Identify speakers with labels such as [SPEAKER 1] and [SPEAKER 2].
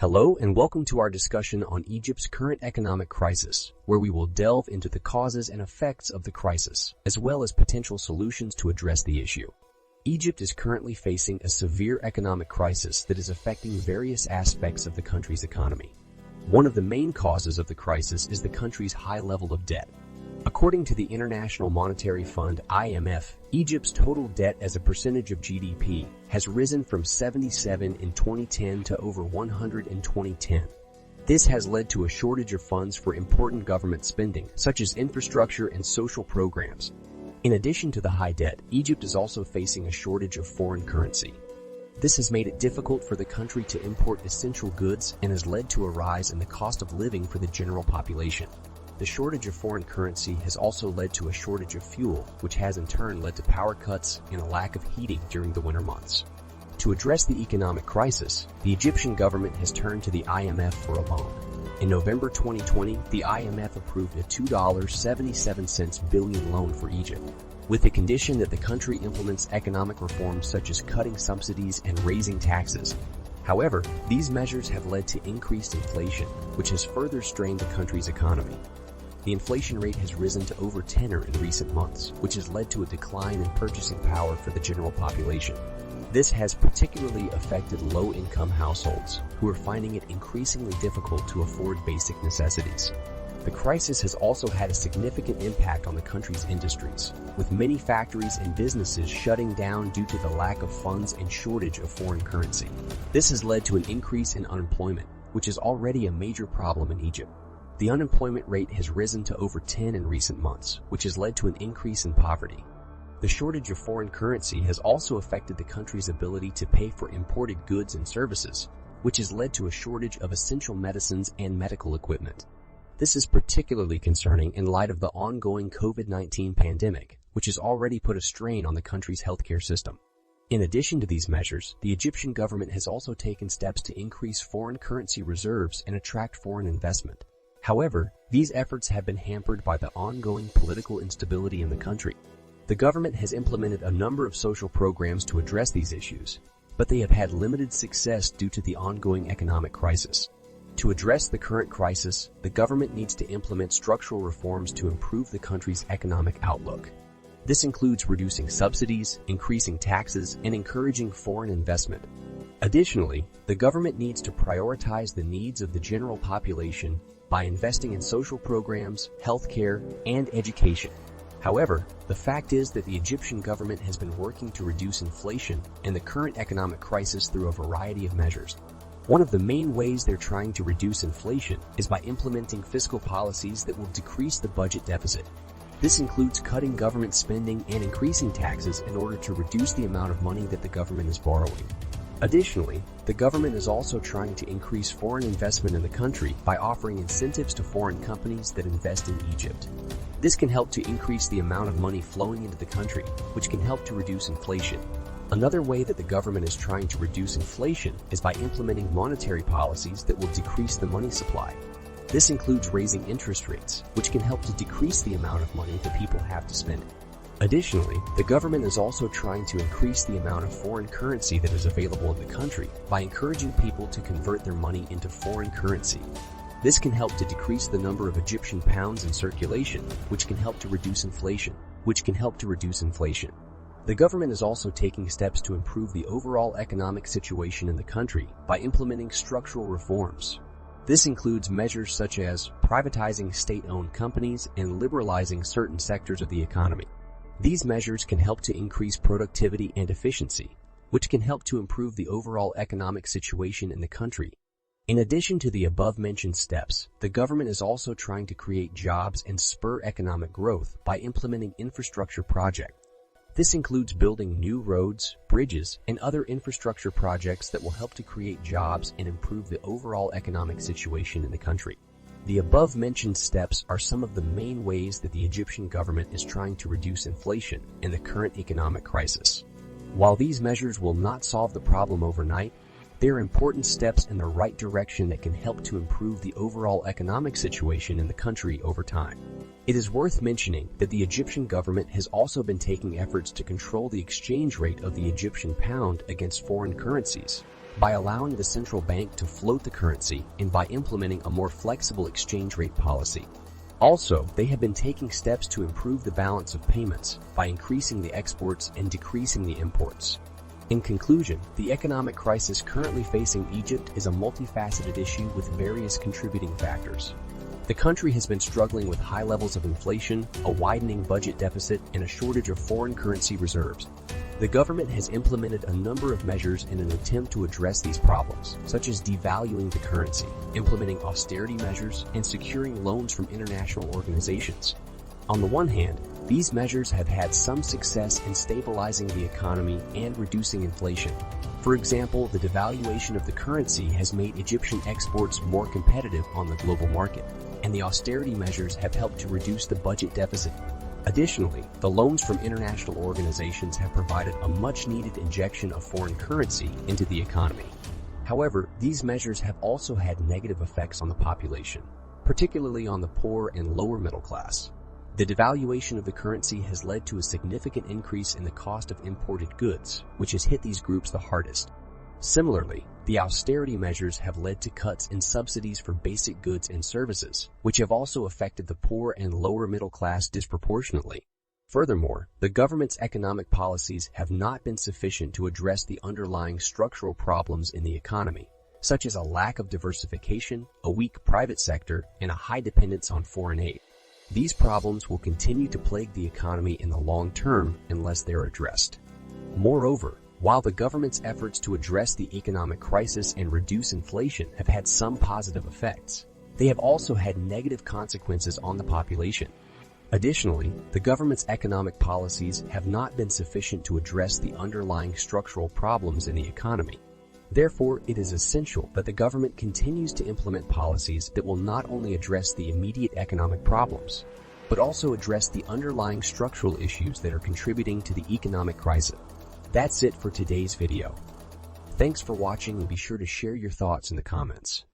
[SPEAKER 1] Hello and welcome to our discussion on Egypt's current economic crisis, where we will delve into the causes and effects of the crisis, as well as potential solutions to address the issue. Egypt is currently facing a severe economic crisis that is affecting various aspects of the country's economy. One of the main causes of the crisis is the country's high level of debt. According to the International Monetary Fund (IMF), Egypt's total debt as a percentage of GDP has risen from 77 in 2010 to over 100 in 2010. This has led to a shortage of funds for important government spending, such as infrastructure and social programs. In addition to the high debt, Egypt is also facing a shortage of foreign currency. This has made it difficult for the country to import essential goods and has led to a rise in the cost of living for the general population. The shortage of foreign currency has also led to a shortage of fuel, which has in turn led to power cuts and a lack of heating during the winter months. To address the economic crisis, the Egyptian government has turned to the IMF for a loan. In November 2020, the IMF approved a $2.77 billion loan for Egypt, with the condition that the country implements economic reforms such as cutting subsidies and raising taxes. However, these measures have led to increased inflation, which has further strained the country's economy. The inflation rate has risen to over 10 in recent months, which has led to a decline in purchasing power for the general population. This has particularly affected low-income households, who are finding it increasingly difficult to afford basic necessities. The crisis has also had a significant impact on the country's industries, with many factories and businesses shutting down due to the lack of funds and shortage of foreign currency. This has led to an increase in unemployment, which is already a major problem in Egypt. The unemployment rate has risen to over 10 in recent months, which has led to an increase in poverty. The shortage of foreign currency has also affected the country's ability to pay for imported goods and services, which has led to a shortage of essential medicines and medical equipment. This is particularly concerning in light of the ongoing COVID-19 pandemic, which has already put a strain on the country's healthcare system. In addition to these measures, the Egyptian government has also taken steps to increase foreign currency reserves and attract foreign investment. However, these efforts have been hampered by the ongoing political instability in the country. The government has implemented a number of social programs to address these issues, but they have had limited success due to the ongoing economic crisis. To address the current crisis, the government needs to implement structural reforms to improve the country's economic outlook. This includes reducing subsidies, increasing taxes, and encouraging foreign investment. Additionally, the government needs to prioritize the needs of the general population by investing in social programs, healthcare, and education. However, the fact is that the Egyptian government has been working to reduce inflation and the current economic crisis through a variety of measures. One of the main ways they're trying to reduce inflation is by implementing fiscal policies that will decrease the budget deficit. This includes cutting government spending and increasing taxes in order to reduce the amount of money that the government is borrowing. Additionally, the government is also trying to increase foreign investment in the country by offering incentives to foreign companies that invest in Egypt. This can help to increase the amount of money flowing into the country, which can help to reduce inflation. Another way that the government is trying to reduce inflation is by implementing monetary policies that will decrease the money supply. This includes raising interest rates, which can help to decrease the amount of money that people have to spend. Additionally, the government is also trying to increase the amount of foreign currency that is available in the country by encouraging people to convert their money into foreign currency. This can help to decrease the number of Egyptian pounds in circulation, which can help to reduce inflation. The government is also taking steps to improve the overall economic situation in the country by implementing structural reforms. This includes measures such as privatizing state-owned companies and liberalizing certain sectors of the economy. These measures can help to increase productivity and efficiency, which can help to improve the overall economic situation in the country. In addition to the above-mentioned steps, the government is also trying to create jobs and spur economic growth by implementing infrastructure projects. This includes building new roads, bridges, and other infrastructure projects that will help to create jobs and improve the overall economic situation in the country. The above-mentioned steps are some of the main ways that the Egyptian government is trying to reduce inflation in the current economic crisis. While these measures will not solve the problem overnight, they are important steps in the right direction that can help to improve the overall economic situation in the country over time. It is worth mentioning that the Egyptian government has also been taking efforts to control the exchange rate of the Egyptian pound against foreign currencies. by allowing the central bank to float the currency and by implementing a more flexible exchange rate policy. Also, they have been taking steps to improve the balance of payments by increasing the exports and decreasing the imports. In conclusion, the economic crisis currently facing Egypt is a multifaceted issue with various contributing factors. The country has been struggling with high levels of inflation, a widening budget deficit, and a shortage of foreign currency reserves. The government has implemented a number of measures in an attempt to address these problems, such as devaluing the currency, implementing austerity measures, and securing loans from international organizations. On the one hand, these measures have had some success in stabilizing the economy and reducing inflation. For example, the devaluation of the currency has made Egyptian exports more competitive on the global market, and the austerity measures have helped to reduce the budget deficit. Additionally, the loans from international organizations have provided a much-needed injection of foreign currency into the economy. However, these measures have also had negative effects on the population, particularly on the poor and lower middle class. The devaluation of the currency has led to a significant increase in the cost of imported goods, which has hit these groups the hardest. Similarly, the austerity measures have led to cuts in subsidies for basic goods and services, which have also affected the poor and lower middle class disproportionately. Furthermore, the government's economic policies have not been sufficient to address the underlying structural problems in the economy, such as a lack of diversification, a weak private sector, and a high dependence on foreign aid. These problems will continue to plague the economy in the long term unless they are addressed. Moreover, while the government's efforts to address the economic crisis and reduce inflation have had some positive effects, they have also had negative consequences on the population. Additionally, the government's economic policies have not been sufficient to address the underlying structural problems in the economy. Therefore, it is essential that the government continues to implement policies that will not only address the immediate economic problems, but also address the underlying structural issues that are contributing to the economic crisis. That's it for today's video. Thanks for watching and be sure to share your thoughts in the comments.